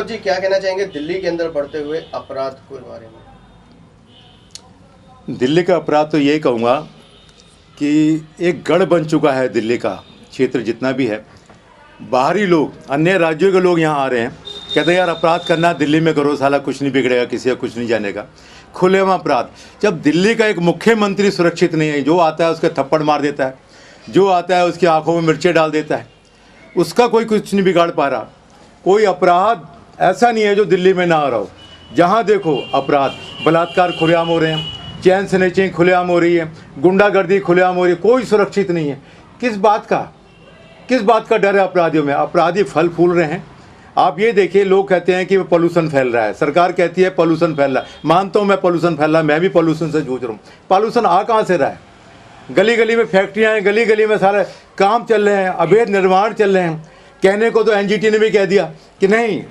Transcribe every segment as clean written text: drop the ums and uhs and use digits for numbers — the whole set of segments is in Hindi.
विनोद जी, क्या कहना चाहेंगे दिल्ली के अंदर बढ़ते हुए अपराध के बारे में? दिल्ली का अपराध तो यही कहूँगा कि एक गढ़ बन चुका है दिल्ली का क्षेत्र जितना भी है। बाहरी लोग, अन्य राज्यों के लोग यहाँ आ रहे हैं, कहते हैं यार अपराध करना दिल्ली में करो, साला कुछ नहीं बिगड़ेगा, किसी का कुछ नहीं जानेगा। खुलेआम अपराध। जब दिल्ली का एक मुख्यमंत्री सुरक्षित नहीं है, जो आता है उसके थप्पड़ मार देता है, जो आता है उसकी आंखों में मिर्चें डाल देता है, उसका कोई कुछ नहीं बिगाड़ पा रहा। कोई अपराध ऐसा नहीं है जो दिल्ली में ना आ रहा हो। जहाँ देखो अपराध, बलात्कार खुलेआम हो रहे हैं, चैन स्नैचिंग खुलेआम हो रही है, गुंडागर्दी खुलेआम हो रही है। कोई सुरक्षित नहीं है। किस बात का डर है अपराधियों में? अपराधी फल फूल रहे हैं। आप ये देखिए, लोग कहते हैं कि पोल्यूशन फैल रहा है, सरकार कहती है पोल्यूशन फैल रहा है। मानता हूँ मैं पोल्यूशन फैल रहा है, मैं भी पोल्यूशन से जूझ रहा हूँ। पोल्यूशन आ कहाँ से रहा है? गली गली में फैक्ट्रियाँ हैं, गली गली में सारे काम चल रहे हैं, अवैध निर्माण चल रहे हैं। कहने को तो एनजीटी ने भी कह दिया कि नहीं,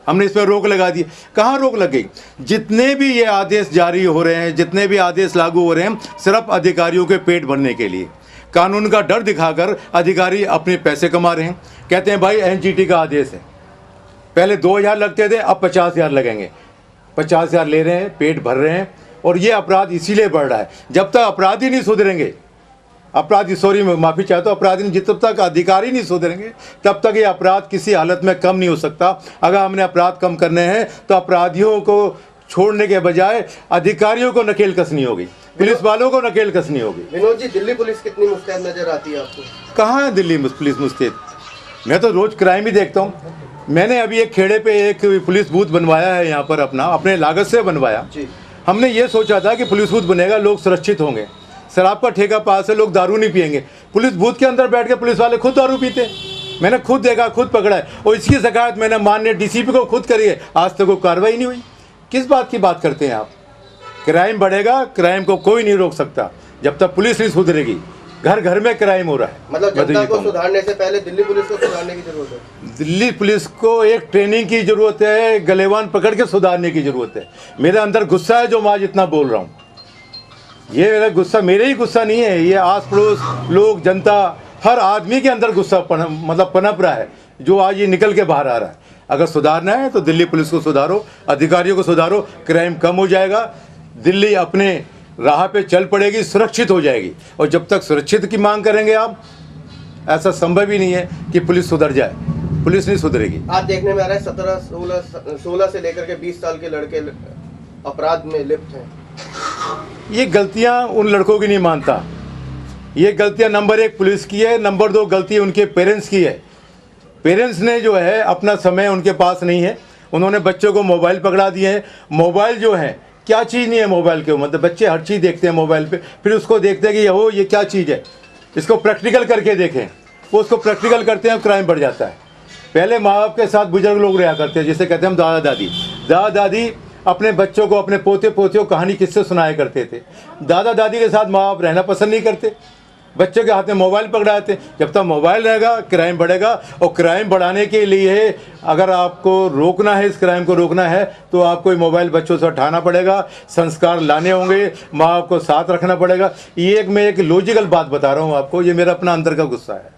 हमने इस पर रोक लगा दी। कहाँ रोक लग गई? जितने भी ये आदेश जारी हो रहे हैं, जितने भी आदेश लागू हो रहे हैं, सिर्फ अधिकारियों के पेट भरने के लिए, कानून का डर दिखाकर अधिकारी अपने पैसे कमा रहे हैं। कहते हैं भाई एनजीटी का आदेश है, पहले 2000 लगते थे, अब 50,000 लगेंगे। 50,000 ले रहे हैं, पेट भर रहे हैं। और ये अपराध इसीलिए बढ़ रहा है, जब तक अपराधी नहीं सुधरेंगे, माफ़ी चाहता हूँ, अपराधी जब तक अधिकारी नहीं सुधरेंगे तब तक ये अपराध किसी हालत में कम नहीं हो सकता। अगर हमने अपराध कम करने हैं तो अपराधियों को छोड़ने के बजाय अधिकारियों को नकेल कसनी होगी, पुलिस वालों को नकेल कसनी होगी। विनोद जी, दिल्ली पुलिस कितनी मुस्तैद नजर आती है आपको? कहाँ है दिल्ली पुलिस मुस्तैद? मैं तो रोज़ क्राइम ही देखता हूँ। मैंने अभी एक खेड़े पे एक पुलिस बूथ बनवाया है यहाँ पर, अपने लागत से बनवाया। हमने ये सोचा था कि पुलिस बूथ बनेगा, लोग सुरक्षित होंगे, शराब का ठेका पास है, लोग दारू नहीं पिएंगे। पुलिस बूथ के अंदर बैठ के पुलिस वाले खुद दारू पीते। मैंने खुद देखा, खुद पकड़ा है, और इसकी शिकायत मैंने माननीय डीसीपी को खुद करी है। आज तक कोई कार्रवाई नहीं हुई। किस बात की बात करते हैं आप? क्राइम बढ़ेगा, क्राइम को कोई नहीं रोक सकता जब तक पुलिस नहीं सुधरेगी। घर घर में क्राइम हो रहा है। मतलब जनता को सुधारने से पहले दिल्ली पुलिस को सुधारने की जरूरत है। दिल्ली पुलिस को एक ट्रेनिंग की जरूरत है, गलेवान पकड़ के सुधारने की जरूरत है। मेरे अंदर गुस्सा है जो मैं आज इतना बोल रहा हूँ। ये मेरा गुस्सा मेरे ही गुस्सा नहीं है, ये आस पड़ोस लोग, जनता, हर आदमी के अंदर गुस्सा पनप रहा है, जो आज ये निकल के बाहर आ रहा है। अगर सुधारना है तो दिल्ली पुलिस को सुधारो, अधिकारियों को सुधारो, क्राइम कम हो जाएगा, दिल्ली अपने राह पे चल पड़ेगी, सुरक्षित हो जाएगी। और जब तक सुरक्षित की मांग करेंगे आप, ऐसा संभव ही नहीं है कि पुलिस सुधर जाए। पुलिस नहीं सुधरेगी। आज देखने में आ रहा है 16 से लेकर के 20 साल के लड़के अपराध में लिप्त हैं। ये गलतियां उन लड़कों की नहीं मानता। ये गलतियां नंबर 1 पुलिस की है, नंबर 2 गलती उनके पेरेंट्स की है। पेरेंट्स ने जो है अपना समय उनके पास नहीं है, उन्होंने बच्चों को मोबाइल पकड़ा दिए हैं। मोबाइल जो है क्या चीज़ नहीं है मोबाइल के, मतलब बच्चे हर चीज़ देखते हैं मोबाइल पे, फिर उसको देखते हैं कि ये क्या चीज़ है, इसको प्रैक्टिकल करके देखें। वो उसको प्रैक्टिकल करते हैं, क्राइम बढ़ जाता है। पहले माँ बाप के साथ बुजुर्ग लोग रहा करते हैं, जिसे कहते हैं हम दादा दादी अपने बच्चों को, अपने पोते पोतियों को कहानी किससे सुनाया करते थे। दादा दादी के साथ माँ बाप रहना पसंद नहीं करते, बच्चों के हाथ में मोबाइल पकड़ाते। जब तक मोबाइल रहेगा क्राइम बढ़ेगा। और क्राइम बढ़ाने के लिए अगर आपको रोकना है, इस क्राइम को रोकना है, तो आपको मोबाइल बच्चों से हटाना पड़ेगा, संस्कार लाने होंगे, माँ बाप को साथ रखना पड़ेगा। ये मैं एक लॉजिकल बात बता रहा हूँ आपको, ये मेरा अपना अंदर का गुस्सा है।